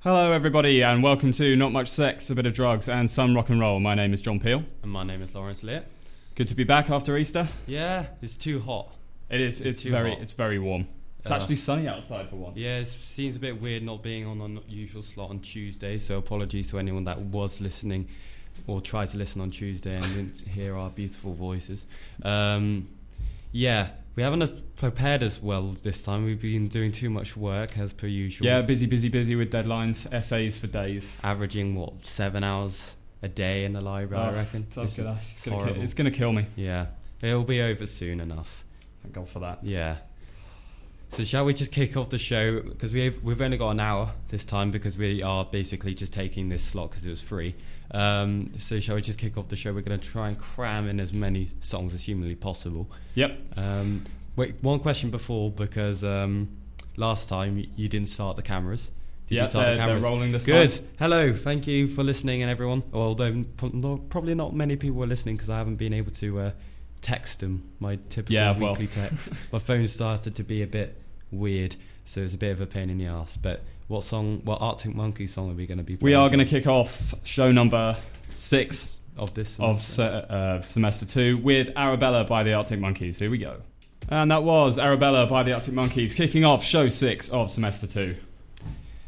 Hello everybody and welcome to Not Much Sex, A Bit of Drugs and Some Rock and Roll. My name is John Peel. And my name is Laurence Lear. Good to be back after Easter. Yeah, it's too hot. It is, it's very warm. It's actually sunny outside for once. Yeah, it seems a bit weird not being on our usual slot on Tuesday, so apologies to anyone that was listening or tried to listen on Tuesday and didn't hear our beautiful voices. Yeah, we haven't prepared as well this time. We've been doing too much work as per usual. Yeah, busy with deadlines, essays for days. Averaging, 7 hours a day in the library, I reckon. It's going to kill me. Yeah, it'll be over soon enough. Thank God for that. Yeah. So shall we just kick off the show, because we've only got an hour this time because we are basically just taking this slot because it was free. So shall we just kick off the show? We're going to try and cram in as many songs as humanly possible. Yep. Wait, one question before, because last time you didn't start the cameras. Did you start the cameras? They're rolling this Good. time. Hello. Thank you for listening, and everyone. Although probably not many people were listening because I haven't been able to text them my typical weekly text. My phone started to be a bit weird, so it's a bit of a pain in the ass. But what Arctic Monkeys song are we going to be playing? We are going to kick off show number 6 of this semester 2 with Arabella by the Arctic Monkeys. Here we go. And that was Arabella by the Arctic Monkeys kicking off show 6 of semester 2.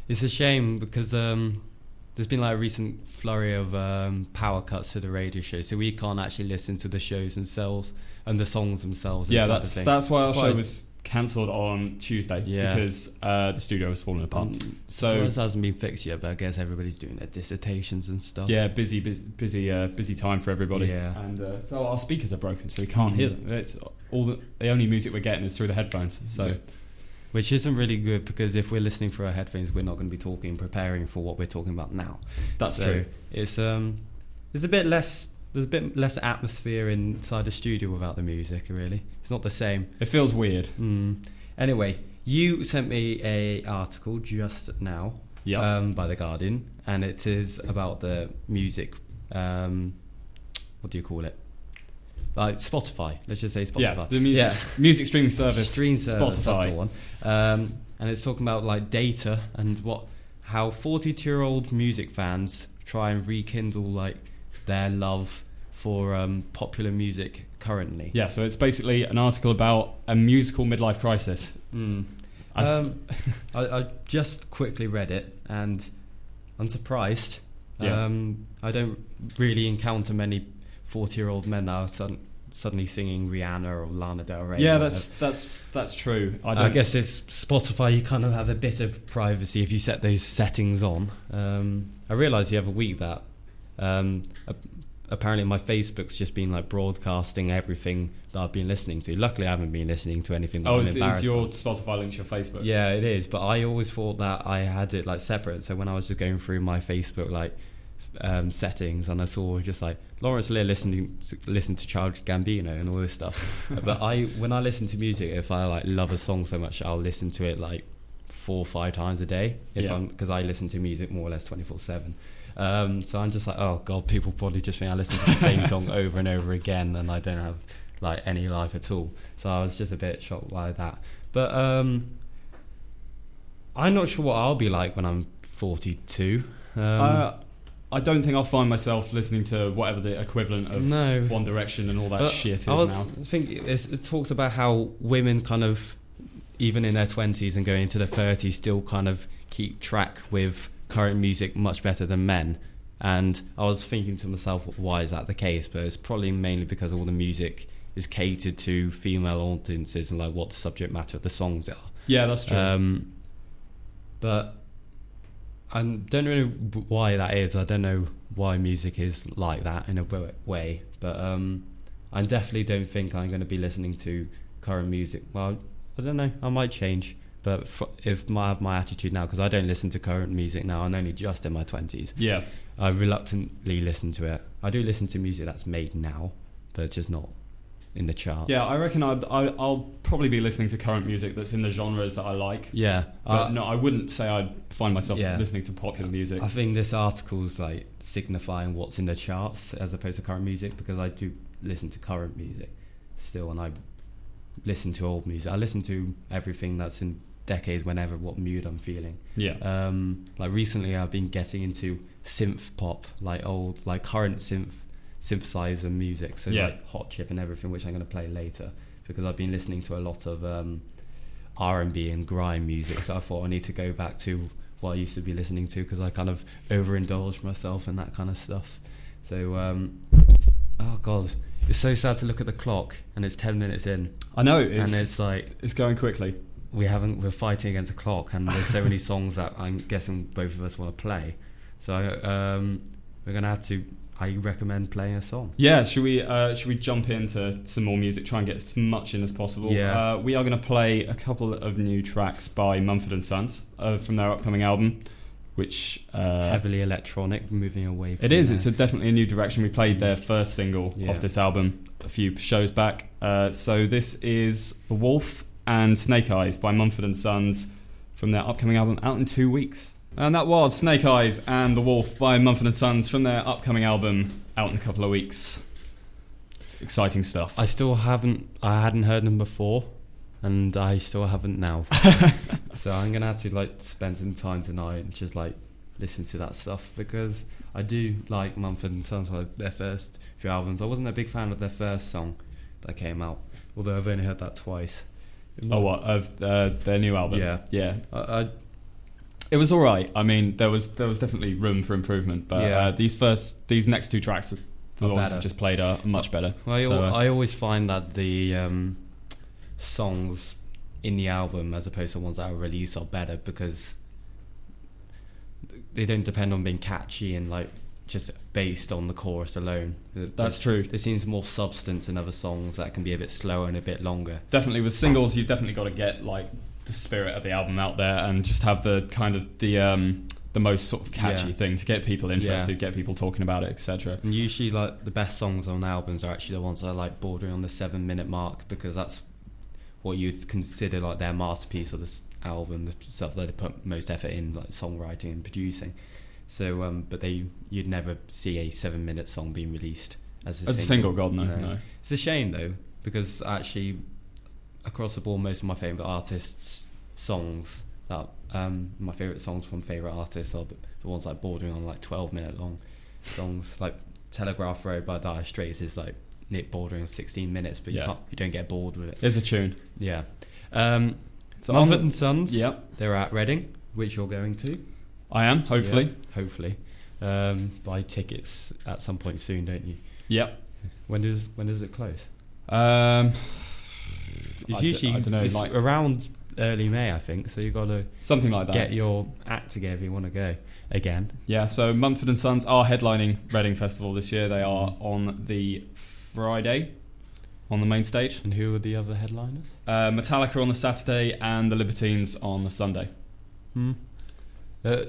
It's a shame because there's been like a recent flurry of power cuts to the radio show, so we can't actually listen to the shows themselves and the songs themselves. Yeah, that's why our show was cancelled on Tuesday, because the studio was falling apart. So this hasn't been fixed yet, but I guess everybody's doing their dissertations and stuff. Yeah, busy time for everybody. Yeah, and so our speakers are broken, so we can't hear them. It's the only music we're getting is through the headphones. So. Yeah. Which isn't really good, because if we're listening through our headphones, we're not going to be talking, preparing for what we're talking about now. That's true. It's there's a bit less atmosphere inside the studio without the music. Really, it's not the same. It feels weird. Anyway, you sent me a article just now, by The Guardian, and it is about the music. What do you call it? Like Spotify, let's just say Spotify. Yeah, the music streaming service. Spotify. That's the one. And it's talking about like data and how 42-year-old music fans try and rekindle like their love for popular music currently. Yeah, so it's basically an article about a musical midlife crisis. I just quickly read it and I'm surprised. I don't really encounter many 40-year-old men that are suddenly singing Rihanna or Lana Del Rey. Yeah, that's true. I guess it's Spotify. You kind of have a bit of privacy if you set those settings on. I realised the other week that apparently my Facebook's just been like broadcasting everything that I've been listening to. Luckily, I haven't been listening to anything that I'm embarrassed is your Spotify linked to your Facebook? Yeah, it is. But I always thought that I had it like separate. So when I was just going through my Facebook like settings, and I saw just like Laurence Lear listen to Childish Gambino and all this stuff. But when I listen to music, if I like love a song so much, I'll listen to it like 4 or 5 times a day because I listen to music more or less 24/7. So I'm just like, oh god, people probably just think I listen to the same song over and over again and I don't have like any life at all. So I was just a bit shocked by that. But I'm not sure what I'll be like when I'm 42. I don't think I'll find myself listening to whatever the equivalent of One Direction and all that shit is now. I think it talks about how women kind of, even in their 20s and going into their 30s, still kind of keep track with current music much better than men. And I was thinking to myself, why is that the case? But it's probably mainly because all the music is catered to female audiences and like what the subject matter of the songs are. Yeah, that's true. But I don't know why that is. I don't know why music is like that in a way. But I definitely don't think I'm going to be listening to current music. Well, I don't know. I might change. But if I have my attitude now, because I don't listen to current music now, I'm only just in my 20s. Yeah. I reluctantly listen to it. I do listen to music that's made now, but just not in the charts. Yeah, I reckon I'll probably be listening to current music that's in the genres that I like. Yeah. But no, I wouldn't say I'd find myself listening to popular music. I think this article's like signifying what's in the charts as opposed to current music, because I do listen to current music still, and I listen to old music. I listen to everything that's decades, whenever what mood I'm feeling. Yeah. Like recently I've been getting into synth pop, like current synthesizer music, so Yeah. like Hot Chip and everything, which I'm going to play later, because I've been listening to a lot of R&B and grime music, so I thought I need to go back to what I used to be listening to, because I kind of overindulged myself in that kind of stuff. So oh god, it's so sad to look at the clock and it's 10 minutes in. I know, and it's like it's going quickly. We're fighting against the clock, and there's so many songs that I'm guessing both of us want to play. So we're gonna have to. I recommend playing a song. Yeah, should we jump into some more music? Try and get as much in as possible. Yeah. We are going to play a couple of new tracks by Mumford & Sons from their upcoming album, which heavily electronic, moving away from it is. It's definitely a new direction. We played their first single off this album a few shows back. So this is The Wolf and Snake Eyes by Mumford & Sons from their upcoming album out in 2 weeks. And that was Snake Eyes and The Wolf by Mumford & Sons from their upcoming album out in a couple of weeks. Exciting stuff. I hadn't heard them before, and I still haven't now. So I'm gonna have to like spend some time tonight and just like listen to that stuff, because I do like Mumford & Sons, like their first few albums. I wasn't a big fan of their first song that came out, although I've only heard that twice. Oh, what, of their new album? Yeah. It was all right. I mean, there was definitely room for improvement, but these next two tracks, the ones I've just played, are much better. Well, I always find that the songs in the album, as opposed to ones that are released, are better because they don't depend on being catchy and like just based on the chorus alone. That's true. There seems more substance in other songs that can be a bit slower and a bit longer. Definitely, with singles, you've definitely got to get like the spirit of the album out there and just have the kind of the most sort of catchy thing to get people interested, get people talking about it, etc. And usually like the best songs on albums are actually the ones that are like bordering on the 7-minute mark, because that's what you'd consider like their masterpiece of this album, the stuff that they put most effort in, like songwriting and producing. So but you'd never see a 7-minute song being released as a single. God, no. It's a shame though, because actually across the board, most of my favourite artists' songs, that my favourite songs from favourite artists are the ones like bordering on like 12-minute long songs. Like Telegraph Road by Dire Straits is like bordering on 16 minutes, but you don't get bored with it. It's a tune. Yeah. So Mumford & Sons, Yep. They're at Reading, which you're going to. I am, hopefully. Yeah, hopefully. Buy tickets at some point soon, don't you? Yep. When does it close? It's usually I don't know, it's like around early May, I think. So you got to something like that. Get your act together if you want to go again. Yeah. So Mumford & Sons are headlining Reading Festival this year. They are on the Friday on the main stage. And who are the other headliners? Metallica on the Saturday and the Libertines on the Sunday.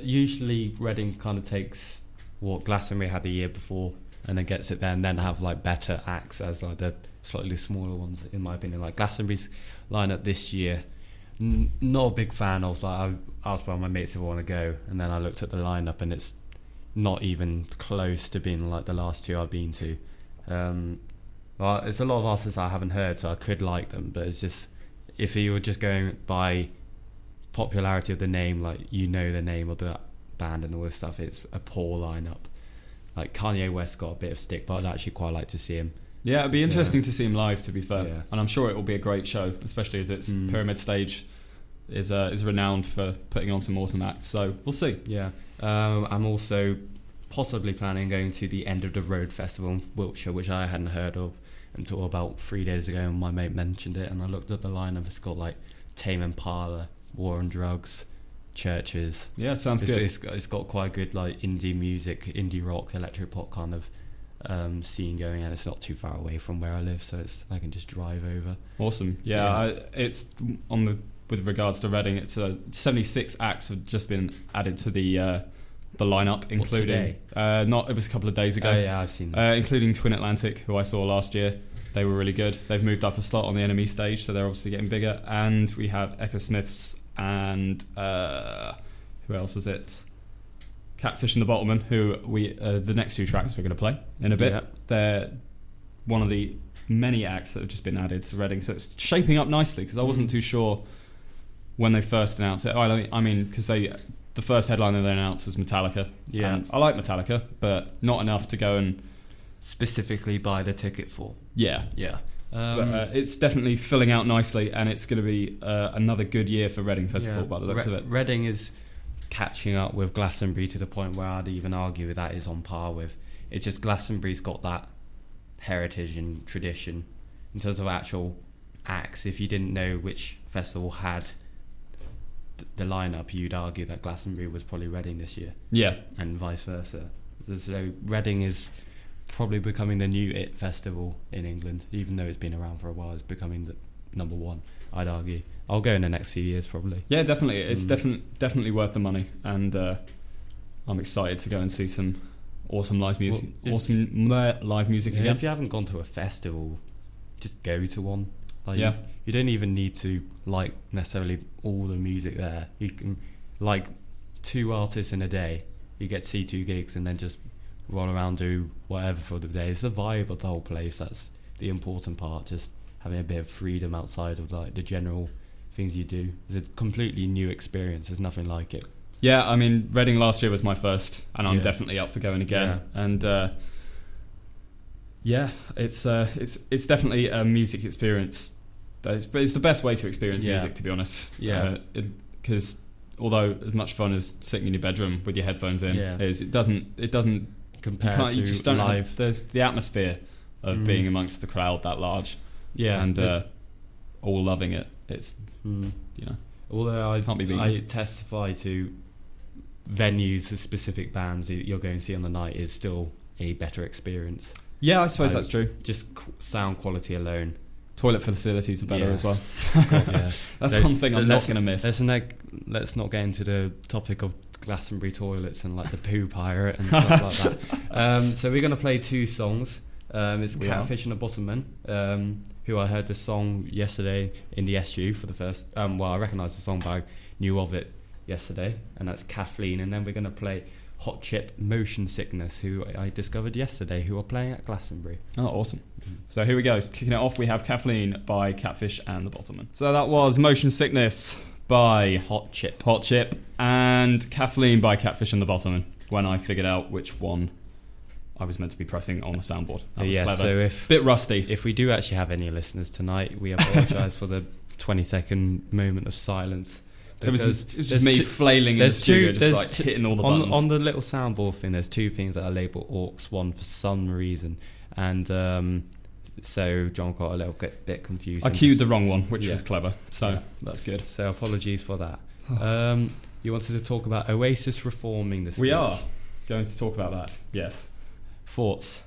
Usually Reading kind of takes what Glastonbury had the year before and then gets it there, and then have like better acts as like the slightly smaller ones, in my opinion. Like Glastonbury's lineup this year, not a big fan of. Like I asked by my mates if I want to go, and then I looked at the lineup and it's not even close to being like the last two I've been to. Well, it's a lot of artists I haven't heard, so I could like them, but it's just, if you were just going by popularity of the name, like you know the name of the band and all this stuff, it's a poor lineup. Like Kanye West got a bit of stick, but I'd actually quite like to see him. Yeah, it'd be interesting to see him live, to be fair. Yeah. And I'm sure it will be a great show, especially as its Pyramid Stage is renowned for putting on some awesome acts. So we'll see. Yeah. I'm also possibly planning on going to the End of the Road Festival in Wiltshire, which I hadn't heard of until about 3 days ago, and my mate mentioned it, and I looked at the lineup. It's got like Tame Impala, War on Drugs, Churches. Yeah, sounds good. It's got quite a good like indie music, indie rock, electric pop kind of scene going, and it's not too far away from where I live, so I can just drive over. Awesome. It's on the, with regards to Reading, it's 76 acts have just been added to the lineup, including it was a couple of days ago. Oh yeah, I've seen that. Including Twin Atlantic, who I saw last year. They were really good. They've moved up a slot on the Enemy stage, so they're obviously getting bigger. And we have Echo Smiths and who else was it? Catfish and the Bottlemen, who we the next two tracks we're going to play in a bit. Yeah. They're one of the many acts that have just been added to Reading, so it's shaping up nicely, because I wasn't too sure when they first announced it. Because the first headliner they announced was Metallica. Yeah. And I like Metallica, but not enough to go and specifically buy the ticket for. Yeah. Yeah. But it's definitely filling out nicely, and it's going to be another good year for Reading Festival by the looks of it. Reading is catching up with Glastonbury to the point where I'd even argue that is on par with. It's just Glastonbury's got that heritage and tradition in terms of actual acts. If you didn't know which festival had the lineup, you'd argue that Glastonbury was probably Reading this year. Yeah. And vice versa. So Reading is probably becoming the new IT festival in England, even though it's been around for a while. It's becoming the number one, I'd argue. I'll go in the next few years probably. Yeah, definitely. It's definitely worth the money, and I'm excited to go and see some awesome live music. Live music again. If you haven't gone to a festival, just go to one. You don't even need to like necessarily all the music there. You can like 2 artists in a day. You get to see 2 gigs and then just roll around, do whatever for the day. It's the vibe of the whole place that's the important part. Just having a bit of freedom outside of like the general things you do. It's a completely new experience. There's nothing like it. Yeah, I mean, Reading last year was my first, and I'm definitely up for going again. Yeah. And it's definitely a music experience. It's the best way to experience music, to be honest. Yeah. Because although as much fun as sitting in your bedroom with your headphones in is, it doesn't compare to you just don't live. There's the atmosphere of being amongst the crowd that large. Yeah. And all loving it. It's although I can't be beaten. I testify to venues of specific bands that you're going to see on the night is still a better experience. Yeah, I suppose that's true. Just sound quality alone. Toilet facilities are better as well. God, yeah. That's one thing I'm not going to miss. Let's not get into the topic of Glastonbury toilets and like the poo pirate and stuff like that. So we're going to play 2 songs. It's Catfish and the Bottommen, who I heard the song yesterday in the SU for the first. I recognised the song, but I knew of it yesterday, and that's Kathleen. And then we're going to play Hot Chip Motion Sickness, who I discovered yesterday, who are playing at Glastonbury. Oh, awesome. So here we go. Kicking it off, we have Kathleen by Catfish and the Bottommen. So that was Motion Sickness by Hot Chip, and Kathleen by Catfish and the Bottommen, when I figured out which one I was meant to be pressing on the soundboard. That was clever. So bit rusty. If we do actually have any listeners tonight, we apologise for the 20-second moment of silence. It was just me flailing in the studio, just hitting all the buttons. On the little soundboard thing, there's 2 things that are labelled AUX 1 for some reason. And so John got a little bit confused. I cued the wrong one, which was clever. So that's good. So apologies for that. You wanted to talk about Oasis reforming this week. We are going to talk about that, yes. Thoughts?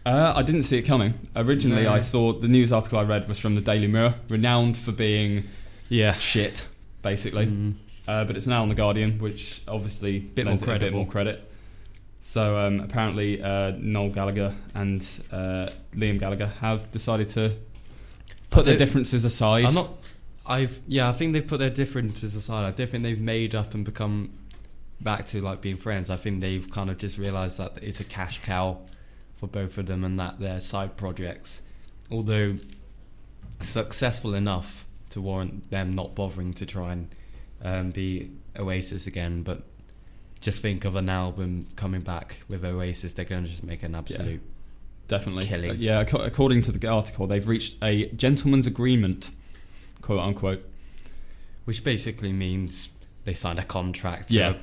I didn't see it coming. Originally, I saw the news article I read was from the Daily Mirror, renowned for being shit, basically. But it's now on the Guardian, which obviously a bit more credit. So apparently, Noel Gallagher and Liam Gallagher have decided to put their differences aside. I think they've put their differences aside. I don't think they've made up and become back to like being friends. I think they've kind of just realised that it's a cash cow for both of them, and that their side projects, although successful enough to warrant them not bothering to try and be Oasis again, but just think of an album coming back with Oasis, they're going to just make an absolute definitely killing. According to the article, they've reached a gentleman's agreement, quote unquote, which basically means they signed a contract to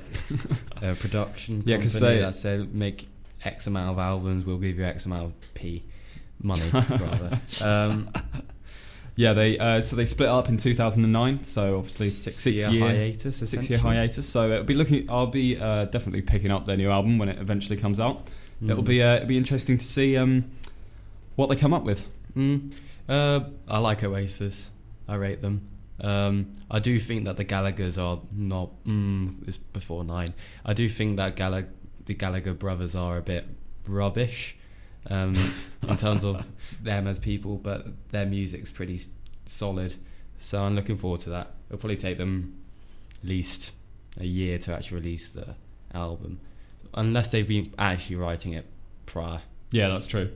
a production company that said make X amount of albums, we'll give you X amount of P money rather. They split up in 2009, so obviously 6-year hiatus. 6-year hiatus. So I'll be definitely picking up their new album when it eventually comes out. It'll be interesting to see what they come up with. I like Oasis. I rate them. I do think that the Gallaghers are not. It's before 9. I do think that the Gallagher brothers are a bit rubbish in terms of them as people, but their music's pretty solid. So I'm looking forward to that. It'll probably take them at least a year to actually release the album, unless they've been actually writing it prior. Yeah, that's true.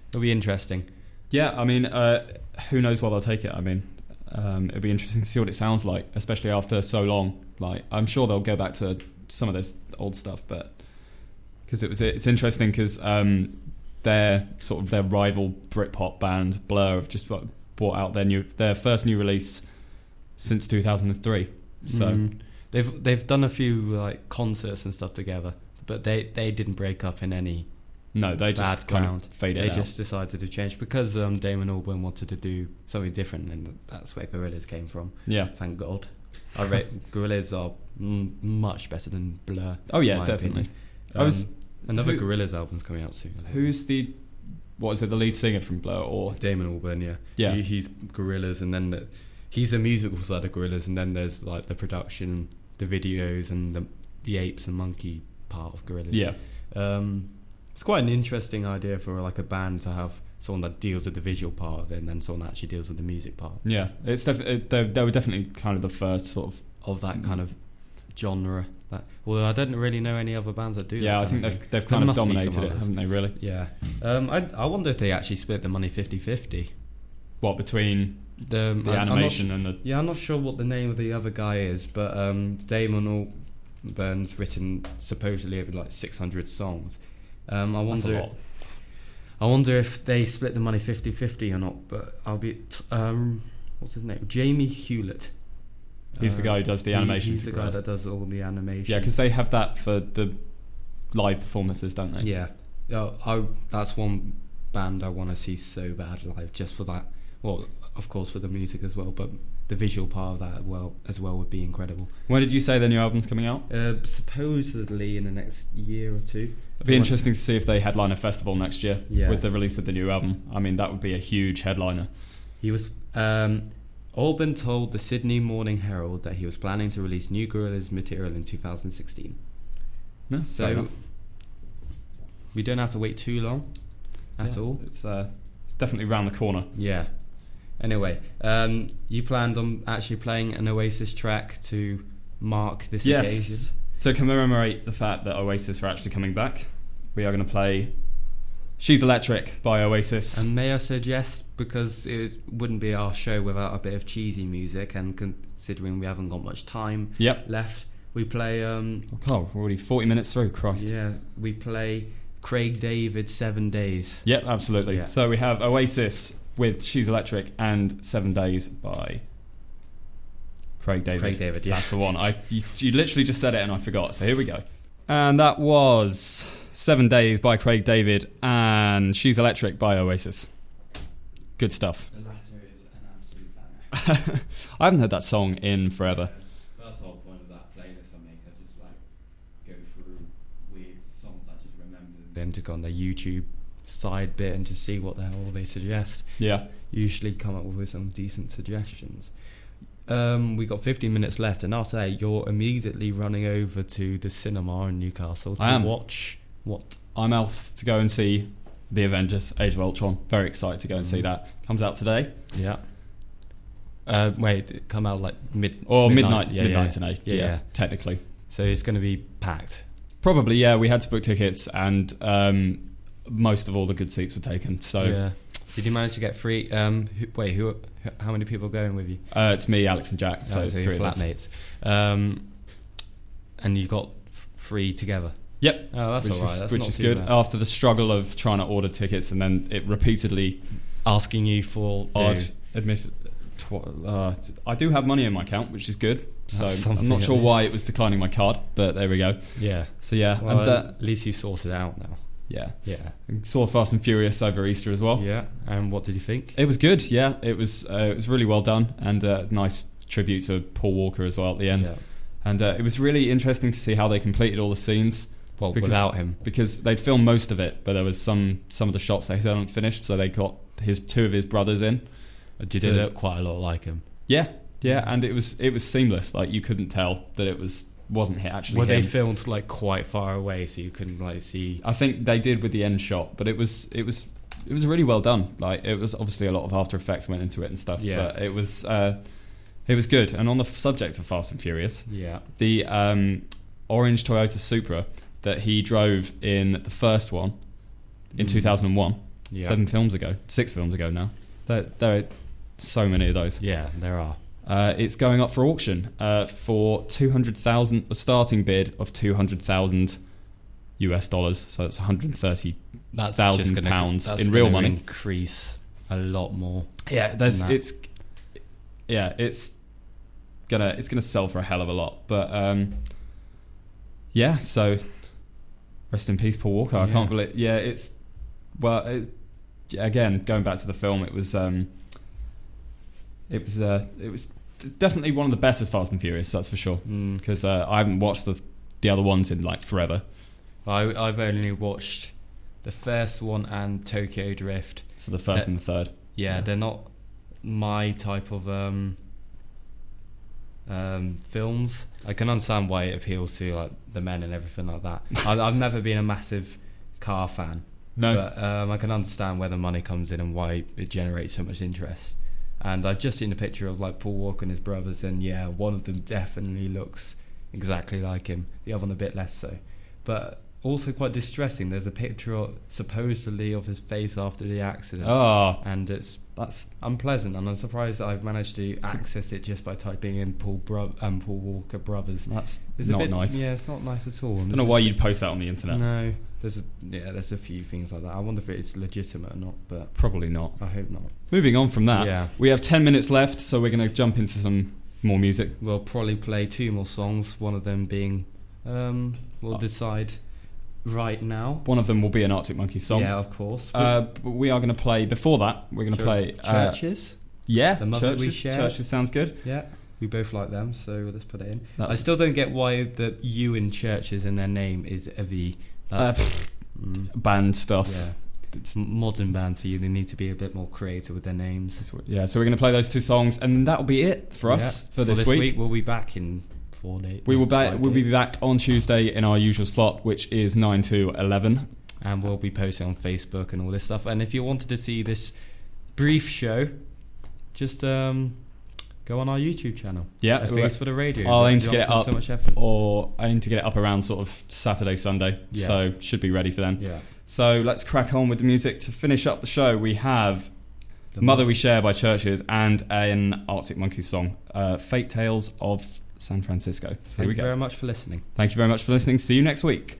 It'll be interesting. Yeah, I mean, who knows where they'll take it? I mean, It'll be interesting to see what it sounds like, especially after so long. Like, I'm sure they'll go back to some of this old stuff, but because it's interesting because their rival Britpop band Blur have just brought out their first new release since 2003. So they've done a few like concerts and stuff together, but they didn't break up in any. No, they just kind of faded out. They just decided to change because Damon Albarn wanted to do something different, and that's where Gorillaz came from. Yeah, thank God. I rate Gorillaz are much better than Blur. Oh yeah, definitely. Another Gorillaz album's coming out soon. Who's the lead singer from Blur or Damon Albarn? Yeah, yeah. He's Gorillaz, and then he's the musical side of Gorillaz, and then there's like the production, the videos, and the apes and monkey part of Gorillaz. Yeah. It's quite an interesting idea for like a band to have someone that deals with the visual part of it, and then someone that actually deals with the music part. Yeah, it's they were definitely kind of the first sort of that kind of genre. Although I don't really know any other bands that do. Yeah, that I think they've kind of dominated it, haven't they? Really? Yeah. I wonder if they actually split the money 50-50. What, between the animation and the? Yeah, I'm not sure what the name of the other guy is, but Damon Albarn's written supposedly over like 600 songs. That's a lot. I wonder if they split the money 50-50 or not, but I'll be... what's his name? Jamie Hewlett. He's the guy who does the animation. He's the guy that does all the animation. Yeah, because they have that for the live performances, don't they? Yeah. That's one band I want to see so bad live, just for that. Well, of course, for the music as well, but the visual part of that as well would be incredible. When did you say their new album's coming out? Supposedly in the next year or two. It'd be interesting to see if they headline a festival next year with the release of the new album. I mean, that would be a huge headliner. He was... Albarn told the Sydney Morning Herald that he was planning to release new Gorillaz material in 2016. No, so we don't have to wait too long at all. It's definitely round the corner. Yeah. Anyway, you planned on actually playing an Oasis track to mark this occasion? To commemorate the fact that Oasis are actually coming back, we are going to play She's Electric by Oasis. And may I suggest, because it wouldn't be our show without a bit of cheesy music, and considering we haven't got much time left, we play... we're already 40 minutes through, Christ. Yeah, we play Craig David 7 Days. Yep, absolutely. Yeah. So we have Oasis with She's Electric and 7 Days by Craig David. Craig David, yeah. That's the one. You literally just said it and I forgot, so here we go. And that was 7 Days by Craig David and She's Electric by Oasis. Good stuff. The latter is an absolute banger. I haven't heard that song in forever. That's the whole point of that playlist I make. I just like go through weird songs I just remember. Then to go on their YouTube side bit and to see what the hell they suggest. Yeah. Usually come up with some decent suggestions. We got 15 minutes left, and after that you're immediately running over to the cinema in Newcastle to watch what? I'm off to go and see the Avengers Age of Ultron. Very excited to go and see that. Comes out today. Yeah. Wait, it come out like midnight today. Yeah, technically. So it's going to be packed. Probably, yeah. We had to book tickets, and most of all the good seats were taken. So yeah. Did you manage to get free? How many people are going with you? It's me, Alex, and Jack. So your flatmates. And you got free together. Yep. Oh, that's all right. Which is good. Bad. After the struggle of trying to order tickets and then it repeatedly asking you for. I'd admit, I do have money in my account, which is good. So I'm not sure why it was declining my card, but there we go. Yeah. So yeah, well, and at least you sorted it out now. Yeah. Yeah. Saw Fast and Furious over Easter as well. Yeah. And what did you think? It was good. Yeah. It was really well done and a nice tribute to Paul Walker as well at the end. Yeah. And it was really interesting to see how they completed all the scenes. Well, without him, because they'd filmed most of it, but there was some of the shots they hadn't finished, so they got two of his brothers in. Did it look quite a lot like him? Yeah. And it was seamless. Like you couldn't tell that it wasn't actually. Were they filmed like quite far away, so you couldn't like see? I think they did with the end shot, but it was really well done. Like it was obviously a lot of After Effects went into it and stuff. Yeah. But it was good. And on the subject of Fast and Furious, the orange Toyota Supra that he drove in the first one in 2001, 6 films ago now. so many of those. Yeah, there are. It's going up for auction for 200,000. A starting bid of 200,000 US dollars. So it's 130,000 pounds in real money. Increase a lot more. Yeah, it's gonna sell for a hell of a lot. But so rest in peace, Paul Walker. I can't believe. Yeah, it's again going back to the film. It was definitely one of the better Fast and Furious. That's for sure. Because I haven't watched the other ones in like forever. I've only watched the first one and Tokyo Drift. So the first and the third. Yeah, they're not my type of films. I can understand why it appeals to like the men and everything like that. I've never been a massive car fan. No. But I can understand where the money comes in and why it generates so much interest. And I've just seen a picture of like Paul Walker and his brothers, and yeah, one of them definitely looks exactly like him. The other one a bit less so. But also quite distressing. There's a picture supposedly of his face after the accident. Oh, and that's unpleasant, and I'm surprised that I've managed to access it just by typing in Paul Walker brothers. That's it's not a bit, nice. Yeah, it's not nice at all. I don't know why you'd post that on the internet. No, there's a few things like that. I wonder if it's legitimate or not, but probably not. I hope not. Moving on from that, we have 10 minutes left, so we're going to jump into some more music. We'll probably play 2 more songs. One of them being, we'll decide right now. One of them will be an Arctic Monkeys song. Yeah, of course. But we are going to play, before that, we're going to play... Churches? Yeah, the Mother We Share. Churches sounds good. Yeah, we both like them, so let's put it in. I still don't get why the U in Churches in their name is a V. Band stuff. Yeah. It's modern bands for you. They need to be a bit more creative with their names. Yeah, so we're going to play those 2 songs, and that'll be it for us for this week. We'll be back in 4 days. We'll be back on Tuesday in our usual slot, which is 9 to 11. And we'll be posting on Facebook and all this stuff. And if you wanted to see this brief show, just go on our YouTube channel. Yeah, A Face for the Radio. I'll aim to get it up, so much effort. or I aim to get it up around sort of Saturday, Sunday. Yeah. So should be ready for then. Yeah. So let's crack on with the music. To finish up the show, we have Mother We Share by Churches and an Arctic Monkeys song, Fate Tales of San Francisco. Thank you very much for listening. Thank you very much for listening. See you next week.